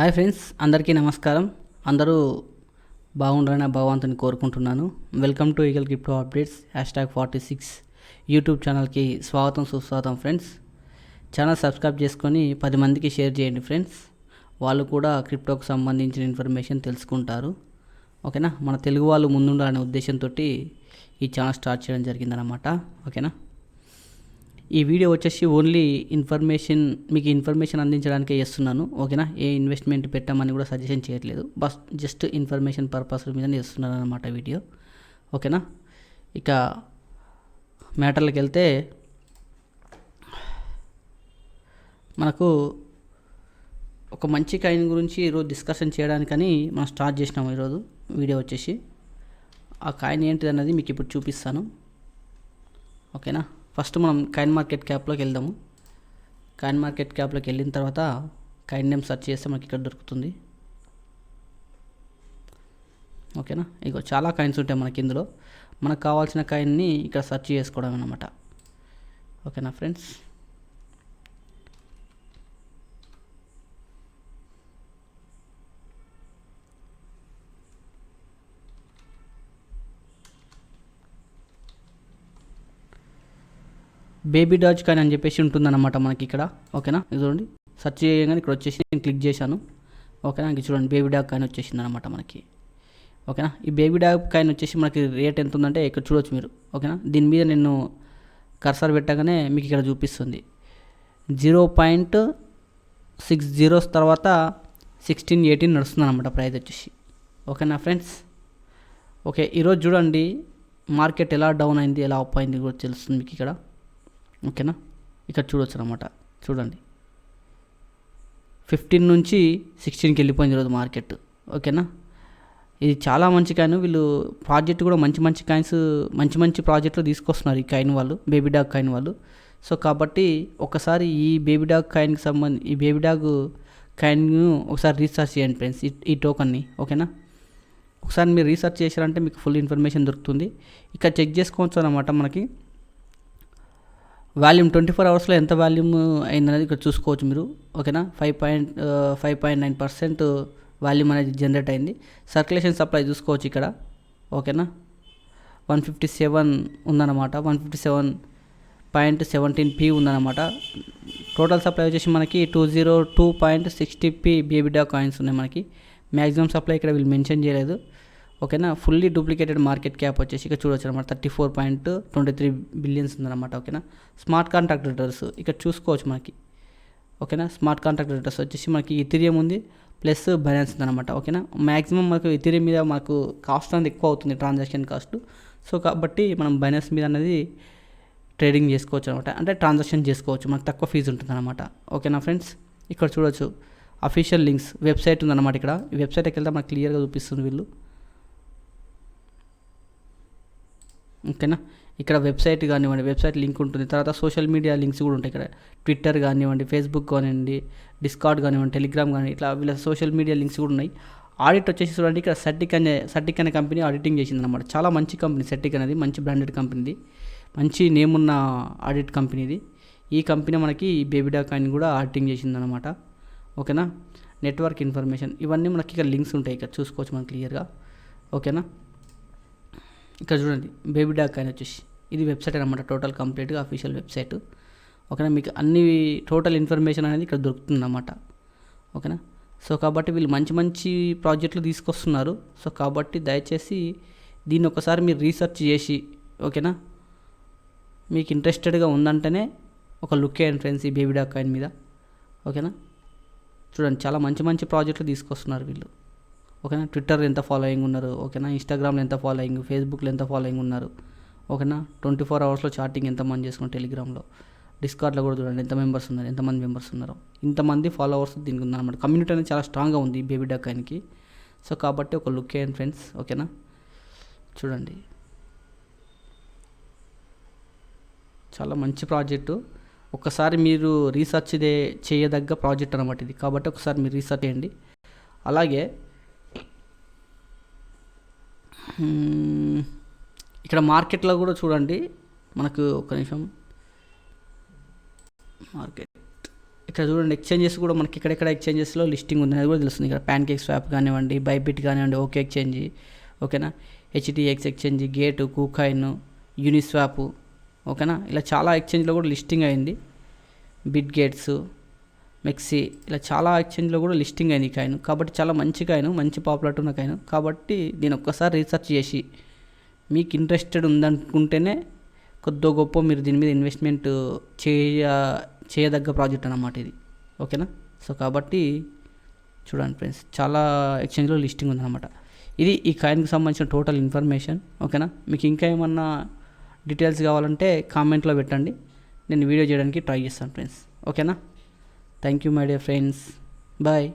Hi friends, అందరికీ నమస్కారం. అందరూ బాగుండాలని భగవంతుని కోరుకుంటున్నాను. Welcome to eagle crypto updates #46 YouTube ఛానల్కి స్వాగతం, సుస్వాగతం ఫ్రెండ్స్. ఛానల్ సబ్స్క్రైబ్ చేసుకొని 10 మందికి షేర్ చేయండి ఫ్రెండ్స్. వాళ్ళు కూడా క్రిప్టోకి సంబంధించిన ఇన్ఫర్మేషన్ తెలుసుకుంటారు. ఓకేనా, మన తెలుగు వాళ్ళు ముందుండాలనే ఉద్దేశంతో ఈ ఛానల్ స్టార్ట్ చేయడం జరిగిందనమాట. ఓకేనా, ఈ వీడియో వచ్చేసి ఓన్లీ మీకు ఇన్ఫర్మేషన్ అందించడానికే చేస్తున్నాను. ఓకేనా, ఏ ఇన్వెస్ట్మెంట్ పెట్టామని కూడా సజెషన్ చేయట్లేదు, బస్ జస్ట్ ఇన్ఫర్మేషన్ పర్పస్ మీద చేస్తున్నాను అనమాట వీడియో. ఓకేనా, ఇక మ్యాటర్లకు వెళ్తే మనకు ఒక మంచి కాయిన్ గురించి ఈరోజు డిస్కషన్ చేయడానికని మనం స్టార్ట్ చేసినాము ఈరోజు వీడియో వచ్చేసి. ఆ కాయిన్ ఏంటిది అన్నది మీకు ఇప్పుడు చూపిస్తాను. ఓకేనా, ఫస్ట్ మనం కాయిన్ మార్కెట్ క్యాప్లోకి వెళ్దాము. కాయిన్ మార్కెట్ క్యాప్లోకి వెళ్ళిన తర్వాత కాయిన్ నేమ్ సెర్చ్ చేస్తే మనకి ఇక్కడ దొరుకుతుంది. ఓకేనా, ఇగో చాలా కాయిన్స్ ఉంటాయి మనకి ఇందులో. మనకు కావాల్సిన కాయిన్ని ఇక్కడ సెర్చ్ చేసుకోవడం అన్నమాట. ఓకేనా ఫ్రెండ్స్, బేబీ డాజ్ కాయిన్ అని చెప్పేసి ఉంటుందన్నమాట మనకి ఇక్కడ. ఓకేనా, ఇది చూడండి, సెర్చ్ చేయగానే ఇక్కడ వచ్చేసి నేను క్లిక్ చేశాను. ఓకేనా, ఇంక చూడండి బేబీ డాగ్ కాయిన్ వచ్చేసింది అనమాట మనకి. ఓకేనా, ఈ బేబీ డాగ్ కాయిన్ వచ్చేసి మనకి రేట్ ఎంత ఉందంటే ఇక్కడ చూడవచ్చు మీరు. ఓకేనా, దీని మీద నేను కర్సర్ పెట్టగానే మీకు ఇక్కడ చూపిస్తుంది 0.60 తర్వాత 16-18 నడుస్తుంది అనమాట ప్రైస్ వచ్చేసి. ఓకేనా ఫ్రెండ్స్, ఓకే, ఈరోజు చూడండి మార్కెట్ ఎలా డౌన్ అయింది, ఎలా అప్ అయింది కూడా తెలుస్తుంది మీకు ఇక్కడ. ఓకేనా, ఇక్కడ చూడవచ్చు అనమాట. చూడండి 15 నుంచి 16కి వెళ్ళిపోయింది ఈరోజు మార్కెట్. ఓకేనా, ఇది చాలా మంచి కాయిన్. వీళ్ళు ప్రాజెక్ట్ కూడా మంచి కాయిన్స్, మంచి ప్రాజెక్టులు తీసుకొస్తున్నారు ఈ కాయిన్ వాళ్ళు, బేబీ డాగ్ కాయిన్ వాళ్ళు. సో కాబట్టి ఒకసారి ఈ బేబీ డాగ్ కాయిన్ ఒకసారి రీసెర్చ్ చేయండి ఫ్రెండ్స్, ఈ టోకన్ని. ఓకేనా, ఒకసారి మీరు రీసెర్చ్ చేశారంటే మీకు ఫుల్ ఇన్ఫర్మేషన్ దొరుకుతుంది. ఇక్కడ చెక్ చేసుకోవచ్చు అనమాట. మనకి వాల్యూమ్ 24 అవర్స్లో ఎంత వాల్యూమ్ అయిందనేది ఇక్కడ చూసుకోవచ్చు మీరు. ఓకేనా, 5.9% వాల్యూమ్ అనేది జనరేట్ అయింది. సర్క్యులేషన్ సప్లై చూసుకోవచ్చు ఇక్కడ. ఓకేనా, 157 ఉందన్నమాట, 157.17p ఉందన్నమాట. టోటల్ సప్లై వచ్చేసి మనకి 202.60p బేబీ డాగ్ కాయిన్స్ ఉన్నాయి మనకి. మ్యాక్సిమం సప్లై ఇక్కడ వీళ్ళు మెన్షన్ చేయలేదు. ఓకేనా, ఫుల్లీ డూప్లికేటెడ్ మార్కెట్ క్యాప్ వచ్చేసి ఇక్కడ చూడవచ్చు అనమాట, 34.23 బిలియన్స్ ఉందన్నమాట. ఓకేనా, స్మార్ట్ కాంట్రాక్ట్ రిటర్న్స్ ఇక్కడ చూసుకోవచ్చు మనకి. ఓకేనా, స్మార్ట్ కాంట్రాక్ట్ రిటర్న్స్ వచ్చేసి మనకి ఇథీరియం ఉంది ప్లస్ బైనాన్స్ ఉందన్నమాట. ఓకేనా, మ్యాక్సిమం మనకు ఇథీరియం మీద మనకు కాస్ట్ అనేది ఎక్కువ అవుతుంది, ట్రాన్సాక్షన్ కాస్ట్. సో కాబట్టి మనం బైనాన్స్ మీద అనేది ట్రేడింగ్ చేసుకోవచ్చు అనమాట, అంటే ట్రాన్సాక్షన్ చేసుకోవచ్చు, మనకు తక్కువ ఫీజు ఉంటుంది అనమాట. ఓకేనా ఫ్రెండ్స్, ఇక్కడ చూడవచ్చు అఫీషియల్ లింక్స్, వెబ్సైట్ ఉందన్నమాట. ఇక్కడ ఈ వెబ్సైట్కి వెళ్తే మనకు క్లియర్గా చూపిస్తుంది వీళ్ళు. ఓకేనా, ఇక్కడ వెబ్సైట్ కానివ్వండి, వెబ్సైట్ లింక్ ఉంటుంది. తర్వాత సోషల్ మీడియా లింక్స్ కూడా ఉంటాయి ఇక్కడ. ట్విట్టర్ కానివ్వండి, ఫేస్బుక్ కానివ్వండి, డిస్కార్డ్ కానివ్వండి, టెలిగ్రామ్ కానీ, ఇట్లా వీళ్ళ సోషల్ మీడియా లింక్స్ కూడా ఉన్నాయి. ఆడిట్ వచ్చేసి చూడండి, ఇక్కడ సర్టిక్ అనే కంపెనీ ఆడిటింగ్ చేసింది అనమాట. చాలా మంచి కంపెనీ సర్టిక్ అనేది, మంచి బ్రాండెడ్ కంపెనీది, మంచి నేమ్ ఉన్న ఆడిట్ కంపెనీది. ఈ కంపెనీ మనకి బేబీ డాగ్ కాయిన్ కూడా ఆడిటింగ్ చేసింది అనమాట. ఓకేనా, నెట్వర్క్ ఇన్ఫర్మేషన్ ఇవన్నీ మనకి ఇక్కడ లింక్స్ ఉంటాయి, ఇక్కడ చూసుకోవచ్చు మనం క్లియర్గా. ఓకేనా, ఇక్కడ చూడండి బేబీ డాగ్ కాయిన్ వచ్చేసి ఇది వెబ్సైట్ అనమాట, టోటల్ కంప్లీట్గా అఫీషియల్ వెబ్సైట్. ఓకేనా, మీకు అన్ని టోటల్ ఇన్ఫర్మేషన్ అనేది ఇక్కడ దొరుకుతుంది అన్నమాట. ఓకేనా, సో కాబట్టి వీళ్ళు మంచి ప్రాజెక్టులు తీసుకొస్తున్నారు. సో కాబట్టి దయచేసి దీన్ని ఒకసారి మీరు రీసెర్చ్ చేసి, ఓకేనా, మీకు ఇంట్రెస్టెడ్గా ఉందంటేనే ఒక లుక్ వేయండి ఫ్రెండ్స్ ఈ బేబీ డాగ్ కాయిన్ మీద. ఓకేనా, చూడండి చాలా మంచి ప్రాజెక్టులు తీసుకొస్తున్నారు వీళ్ళు. ఓకేనా, ట్విట్టర్ ఎంత ఫాలోయింగ్ ఉన్నారు, ఓకేనా, ఇన్స్టాగ్రామ్లో ఎంత ఫాలోయింగ్, ఫేస్బుక్లో ఎంత ఫాలోయింగ్ ఉన్నారు. ఓకేనా, 24 అవర్స్లో చాటింగ్ ఎంతమంది చేసుకున్నారు, టెలిగ్రామ్లో, డిస్కార్డ్లో కూడా చూడండి ఎంతమంది మెంబర్స్ ఉన్నారు. ఇంతమంది ఫాలోవర్స్ దీనికి ఉందన్నమాట. కమ్యూనిటీ అనేది చాలా స్ట్రాంగ్గా ఉంది బేబీ డాగ్ కాయిన్కి. సో కాబట్టి ఒక లుక్ వేయండి ఫ్రెండ్స్. ఓకేనా, చూడండి చాలా మంచి ప్రాజెక్టు. ఒకసారి మీరు రీసెర్చ్ చేయదగ్గ ప్రాజెక్ట్ అనమాట ఇది. కాబట్టి ఒకసారి మీరు రీసెర్చ్ చేయండి. అలాగే ఇక్కడ మార్కెట్లో కూడా చూడండి మనకు ఒక నిమిషం, మార్కెట్ ఇక్కడ చూడండి ఎక్స్చేంజెస్ కూడా మనకి ఎక్కడెక్కడ ఎక్స్చేంజెస్లో లిస్టింగ్ ఉంది అది కూడా తెలుస్తుంది. ఇక్కడ ప్యాన్కేక్ స్వాప్ కానివ్వండి, బైబిట్ కానివ్వండి, ఓకే ఎక్స్చేంజ్, ఓకేనా, హెచ్టిఎక్స్ ఎక్స్చేంజ్, గేటు, కూకాయిన్, యూనిస్వాప్, ఓకేనా, ఇలా చాలా ఎక్స్చేంజ్లో కూడా లిస్టింగ్ అయింది. బిట్ గేట్స్, మెక్సీ, ఇలా చాలా ఎక్స్చేంజ్లో కూడా లిస్టింగ్ అయింది ఈ కాయిన్. కాబట్టి చాలా మంచి కాయిన్, మంచి పాపులారిటీ ఉన్న కాయిన్. కాబట్టి దీని ఒక్కసారి రీసెర్చ్ చేసి మీకు ఇంట్రెస్టెడ్ ఉందనుకుంటేనే కొద్దో గొప్ప మీరు దీని మీద ఇన్వెస్ట్మెంట్ చేయదగ్గ ప్రాజెక్ట్ అన్నమాట ఇది, ఓకేనా. సో కాబట్టి చూడండి ఫ్రెండ్స్, చాలా ఎక్స్చేంజ్లో లిస్టింగ్ ఉందన్నమాట. ఇది ఈ కాయిన్కి సంబంధించిన టోటల్ ఇన్ఫర్మేషన్, ఓకేనా. మీకు ఇంకా ఏమన్నా డీటెయిల్స్ కావాలంటే కామెంట్లో పెట్టండి, నేను వీడియో చేయడానికి ట్రై చేస్తాను ఫ్రెండ్స్, ఓకేనా. Thank you my dear friends, bye.